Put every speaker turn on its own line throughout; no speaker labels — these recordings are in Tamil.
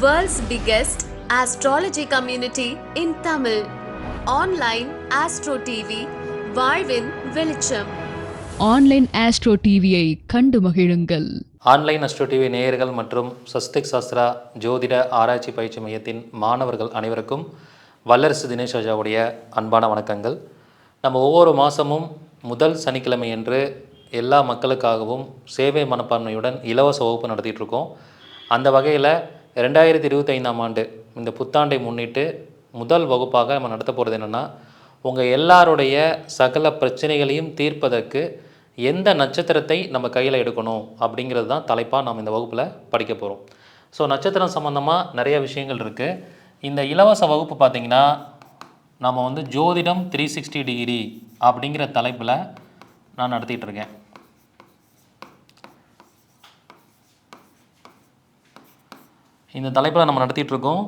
World's biggest astrology community in Tamil. Online Astro TV, வாழ்வின் வெளிச்சம்.
ஆன்லைன் ஆஸ்ட்ரோ டிவியை கண்டு மகிழுங்கள்.
ஆன்லைன் அஸ்ட்ரோ டிவி நேயர்கள் மற்றும் சஸ்திக் சாஸ்திரா ஜோதிட ஆராய்ச்சி பயிற்சி மையத்தின் மாணவர்கள் அனைவருக்கும் வல்லரசு தினேஷ் ராஜாவுடைய அன்பான வணக்கங்கள். நம்ம ஒவ்வொரு மாதமும் முதல் சனிக்கிழமை என்று எல்லா மக்களுக்காகவும் சேவை மனப்பான்மையுடன் இலவச வகுப்பு நடத்திட்டுருக்கோம். அந்த வகையில் 2025ஆம் ஆண்டு இந்த புத்தாண்டை முன்னிட்டு முதல் வகுப்பாக நம்ம நடத்த போகிறது என்னென்னா, உங்கள் எல்லாருடைய சகல பிரச்சனைகளையும் தீர்ப்பதற்கு எந்த நட்சத்திரத்தை நம்ம கையில் எடுக்கணும் அப்படிங்கிறது தான் தலைப்பாக நம்ம இந்த வகுப்பில் படிக்க போகிறோம். ஸோ நட்சத்திரம் சம்மந்தமாக நிறைய விஷயங்கள் இருக்குது. இந்த இலவச வகுப்பு பார்த்திங்கன்னா நம்ம வந்து ஜோதிடம் 360 டிகிரி அப்படிங்கிற தலைப்பில் நான் நடத்திட்டு இருக்கேன். இந்த தலைப்பில் நம்ம நடத்திட்டுருக்கோம்.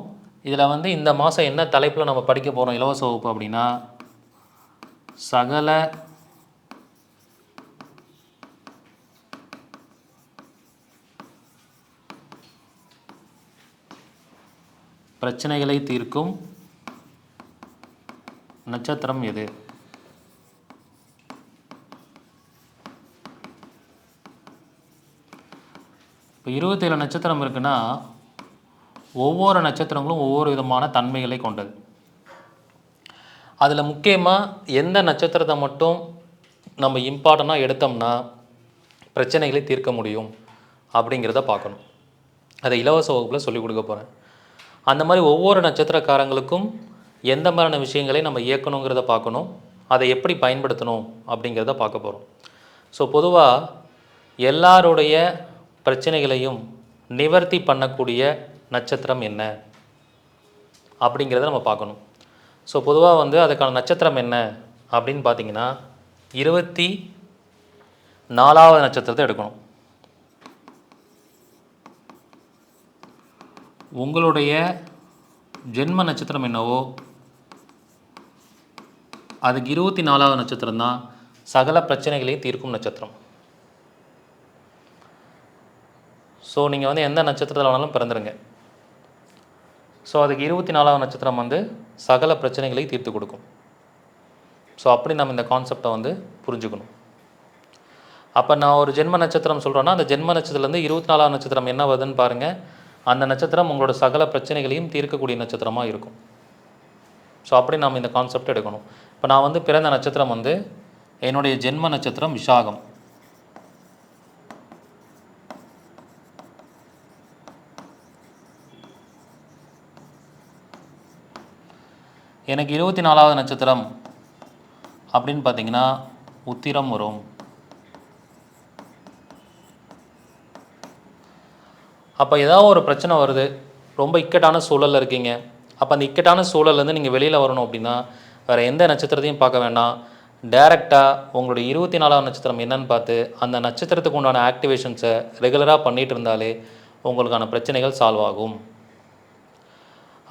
இதில் வந்து இந்த மாதம் என்ன தலைப்பில் நம்ம படிக்க போகிறோம் இலவச வகுப்பு அப்படின்னா, சகல பிரச்சனைகளை தீர்க்கும் நட்சத்திரம் எது? இப்போ 27 நட்சத்திரம் இருக்குன்னா ஒவ்வொரு நட்சத்திரங்களும் ஒவ்வொரு விதமான தன்மைகளை கொண்டது. அதில் முக்கியமாக எந்த நட்சத்திரத்தை மட்டும் நம்ம இம்பார்ட்டண்ட்டாக எடுத்தோம்னா பிரச்சனைகளை தீர்க்க முடியும் அப்படிங்கிறத பார்க்கணும். அதை இலவச வகுப்பில் சொல்லிக் கொடுக்க போகிறேன். அந்த மாதிரி ஒவ்வொரு நட்சத்திரக்காரங்களுக்கும் எந்த மாதிரியான விஷயங்களை நம்ம இயக்கணுங்கிறத பார்க்கணும். அதை எப்படி பயன்படுத்தணும் அப்படிங்கிறத பார்க்க போகிறோம். ஸோ பொதுவாக எல்லாருடைய பிரச்சனைகளையும் நிவர்த்தி பண்ணக்கூடிய நட்சத்திரம் என்ன அப்படிங்கிறத நம்ம பார்க்கணும். ஸோ பொதுவாக வந்து அதுக்கான நட்சத்திரம் என்ன அப்படின்னு பார்த்தீங்கன்னா 24வது நட்சத்திரத்தை எடுக்கணும். உங்களுடைய ஜென்ம நட்சத்திரம் என்னவோ அதுக்கு 24வது நட்சத்திரம் தான் சகல பிரச்சனைகளையும் தீர்க்கும் நட்சத்திரம். ஸோ நீங்கள் வந்து எந்த நட்சத்திரத்தில் வேணாலும் பிறந்துருங்க. ஸோ அதுக்கு 24வது நட்சத்திரம் வந்து சகல பிரச்சனைகளை தீர்த்து கொடுக்கும். ஸோ அப்படி நம்ம இந்த கான்செப்டை வந்து புரிஞ்சுக்கணும். அப்போ நான் ஒரு ஜென்ம நட்சத்திரம் சொல்கிறேன்னா அந்த ஜென்ம நட்சத்திரத்துலேருந்து 24வது நட்சத்திரம் என்ன வருதுன்னு பாருங்கள். அந்த நட்சத்திரம் உங்களோட சகல பிரச்சனைகளையும் தீர்க்கக்கூடிய நட்சத்திரமாக இருக்கும். ஸோ அப்படி நாம் இந்த கான்செப்ட் எடுக்கணும். இப்போ நான் வந்து பிறந்த நட்சத்திரம் வந்து என்னுடைய ஜென்ம நட்சத்திரம் விஷாகம். எனக்கு 24வது நட்சத்திரம் அப்படின்னு பார்த்தீங்கன்னா உத்திரம் வரும். அப்போ ஏதாவது ஒரு பிரச்சனை வருது, ரொம்ப இக்கட்டான சூழலில் இருக்கீங்க. அப்போ அந்த இக்கட்டான சூழல்லேருந்து நீங்கள் வெளியில் வரணும் அப்படின்னா வேறு எந்த நட்சத்திரத்தையும் பார்க்க வேண்டாம். டைரெக்டாக உங்களுடைய 24வது நட்சத்திரம் என்னன்னு பார்த்து அந்த நட்சத்திரத்துக்கு உண்டான ஆக்டிவேஷன்ஸை ரெகுலராக பண்ணிகிட்டு இருந்தாலே உங்களுக்கான பிரச்சனைகள் சால்வ் ஆகும்.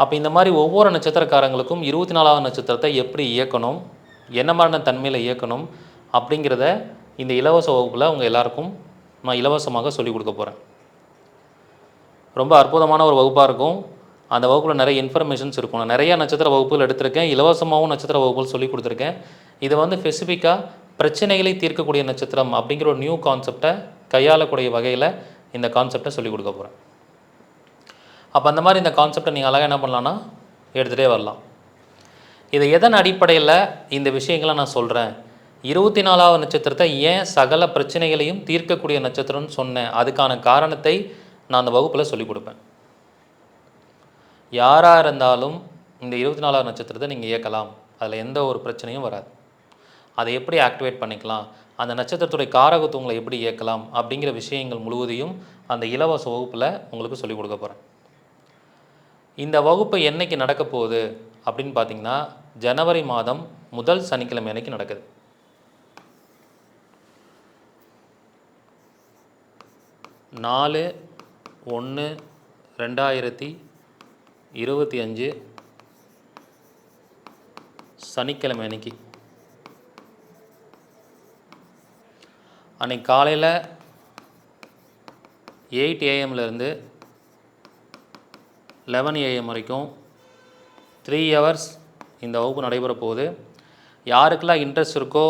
அப்போ இந்த மாதிரி ஒவ்வொரு நட்சத்திரக்காரங்களுக்கும் 24வது நட்சத்திரத்தை எப்படி இயக்கணும், என்ன மாதிரியான தன்மையில் இயக்கணும் அப்படிங்கிறத இந்த இலவச வகுப்பில் உங்கள் எல்லாருக்கும் நான் இலவசமாக சொல்லிக் கொடுக்க போகிறேன். ரொம்ப அற்புதமான ஒரு வகுப்பாக இருக்கும். அந்த வகுப்பில் நிறைய இன்ஃபர்மேஷன்ஸ் இருக்கும். நான் நிறையா நட்சத்திர வகுப்புகள் எடுத்திருக்கேன், இலவசமாகவும் நட்சத்திர வகுப்புகள் சொல்லிக் கொடுத்துருக்கேன். இது வந்து ஸ்பெசிஃபிக்காக பிரச்சனைகளை தீர்க்கக்கூடிய நட்சத்திரம் அப்படிங்கிற ஒரு நியூ கான்செப்டை கையாளக்கூடிய வகையில் இந்த கான்செப்டை சொல்லிக் கொடுக்க போகிறேன். அப்போ அந்த மாதிரி இந்த கான்செப்டை நீங்கள் அழகாக என்ன பண்ணலான்னா எடுத்துகிட்டே வரலாம். இதை எதன் அடிப்படையில் இந்த விஷயங்களை நான் சொல்கிறேன், 24வது நட்சத்திரத்தை ஏன் சகல பிரச்சனைகளையும் தீர்க்கக்கூடிய நட்சத்திரம்னு சொன்னேன், அதுக்கான காரணத்தை நான் அந்த வகுப்பில் சொல்லிக் கொடுப்பேன். யாராக இருந்தாலும் இந்த 24வது நட்சத்திரத்தை நீங்கள் இயக்கலாம், அதில் எந்த ஒரு பிரச்சனையும் வராது. அதை எப்படி ஆக்டிவேட் பண்ணிக்கலாம், அந்த நட்சத்திரத்துடைய காரகத்துவங்களை எப்படி இயக்கலாம் அப்படிங்கிற விஷயங்கள் முழுவதையும் அந்த இலவச வகுப்பில் உங்களுக்கு சொல்லிக் கொடுக்க போகிறேன். இந்த வகுப்பு என்றைக்கு நடக்க போகுது அப்படின்னு பார்த்தீங்கன்னா ஜனவரி மாதம் முதல் சனிக்கிழமை அன்னைக்கு நடக்குது. நாலு 1/2025 சனிக்கிழமை அன்னைக்கு. அன்றைக்கி காலையில் 8 AM 11 AM வரைக்கும் 3 hours இந்த வகுப்பு நடைபெற போகுது. யாருக்கெல்லாம் இன்ட்ரெஸ்ட் இருக்கோ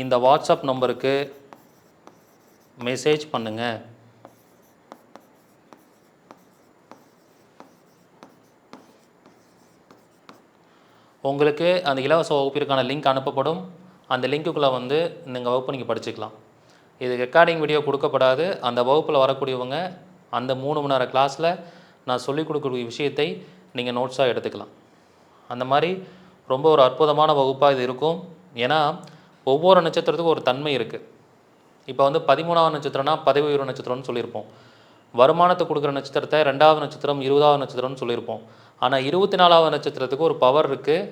இந்த வாட்ஸ்அப் நம்பருக்கு மெசேஜ் பண்ணுங்கள். உங்களுக்கு அந்த இலவச வகுப்பிற்கான லிங்க் அனுப்பப்படும். அந்த லிங்க்குள்ளே வந்து இந்த வகுப்பு நீங்கள் படிச்சுக்கலாம். இது ரெக்கார்டிங் வீடியோ கொடுக்கப்படாது. அந்த வகுப்பில் வரக்கூடியவங்க அந்த 3 மணி நேர கிளாஸில் நான் சொல்லிக் கொடுக்கக்கூடிய விஷயத்தை நீங்கள் நோட்ஸாக எடுத்துக்கலாம். அந்த மாதிரி ரொம்ப ஒரு அற்புதமான வகுப்பாக இது இருக்கும். ஏன்னா ஒவ்வொரு நட்சத்திரத்துக்கும் ஒரு தன்மை இருக்குது. இப்போ வந்து 13ஆவது நட்சத்திரம்னா பதவி உயர்வு நட்சத்திரம்னு சொல்லியிருப்போம். வருமானத்தை கொடுக்குற நட்சத்திரத்தை 2வது நட்சத்திரம் 20வது நட்சத்திரம்னு சொல்லியிருப்போம். ஆனால் 24வது நட்சத்திரத்துக்கு ஒரு பவர் இருக்குது.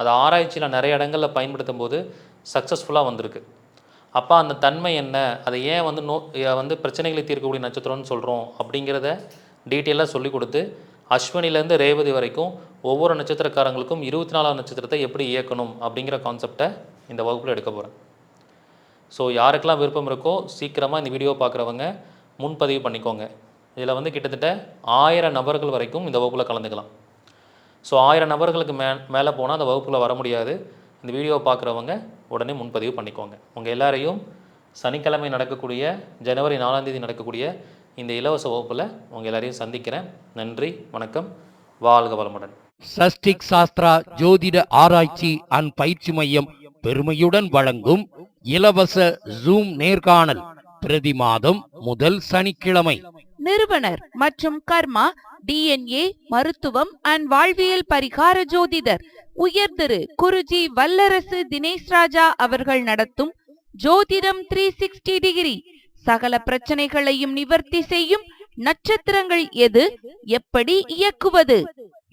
அது ஆராய்ச்சியில் நிறைய இடங்களில் பயன்படுத்தும் போது சக்ஸஸ்ஃபுல்லாக வந்திருக்கு. அப்போ அந்த தன்மை என்ன, அதை ஏன் வந்து பிரச்சனைகளை தீர்க்கக்கூடிய நட்சத்திரம்னு சொல்கிறோம் அப்படிங்கிறத டீட்டெயிலாக சொல்லிக் கொடுத்து அஸ்வினிலேருந்து ரேவதி வரைக்கும் ஒவ்வொரு நட்சத்திரக்காரங்களுக்கும் 24வது நட்சத்திரத்தை எப்படி இயக்கணும் அப்படிங்கிற கான்செப்டை இந்த வகுப்பில் எடுக்க போகிறேன். ஸோ யாருக்கெல்லாம் விருப்பம் இருக்கோ சீக்கிரமாக இந்த வீடியோ பார்க்குறவங்க முன்பதிவு பண்ணிக்கோங்க. இதில் வந்து கிட்டத்தட்ட 1000 நபர்கள் வரைக்கும் இந்த வகுப்பில் கலந்துக்கலாம். ஸோ 1000 நபர்களுக்கு மேலே போனால் அந்த வகுப்பில் வர முடியாது. இந்த வீடியோ பார்க்குறவங்க உடனே முன்பதிவு பண்ணிக்கோங்க. உங்கள் எல்லாரையும் சனிக்கிழமை நடக்கக்கூடிய ஜனவரி 4ஆம் தேதி நடக்கக்கூடிய இந்த இலவச வகுப்பில் உங்கள் எல்லாரையும் சந்திக்கிறேன். நன்றி, வணக்கம், வாழ்க வளமுடன்.
சஷ்டிக் சாஸ்திரா ஜோதிட ஆராய்ச்சி அண்ட் பயிற்சி மையம் பெருமையுடன் வழங்கும் இலவச ஜூம் நேர்காணல் பிரதி மாதம் முதல் சனிக்கிழமை.
நிறுவனர் மற்றும் கர்மா DNA மருத்துவம் அண்ட் வாழ்வியல் பரிகார ஜோதிடர் உயர் திரு குருஜி வல்லரசு தினேஷ் ராஜா அவர்கள் நடத்தும் ஜோதிடம் 360 டிகிரி. சகல பிரச்சனைகளையும் நிவர்த்தி செய்யும் நட்சத்திரங்கள் எது, எப்படி இயக்குவது.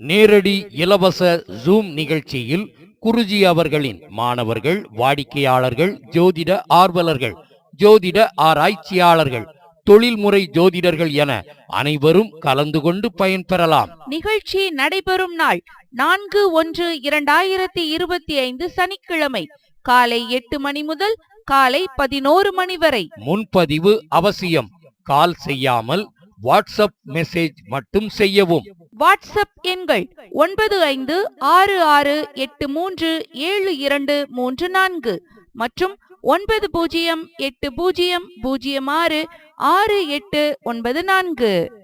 நேரடி இலவச ஜூம் நிகழ்ச்சியில் குருஜி அவர்களின் மாணவர்கள், வாடிக்கையாளர்கள், ஜோதிட ஆர்வலர்கள், ஜோதிட ஆராய்ச்சியாளர்கள், தொழில்முறை ஜோதிடர்கள் என அனைவரும் கலந்து கொண்டு பயன்பெறலாம்.
நிகழ்ச்சி நடைபெறும் நாள் 4/1/2025 சனிக்கிழமை காலை 8 மணி முதல் காலை 11 மணி வரை.
முன்பதிவு அவசியம். கால் செய்யாமல் வாட்ஸ்அப் மெசேஜ் மட்டும் செய்யவும்.
வாட்ஸ்அப் எண்கள் 9568372234 மற்றும் 9080066894.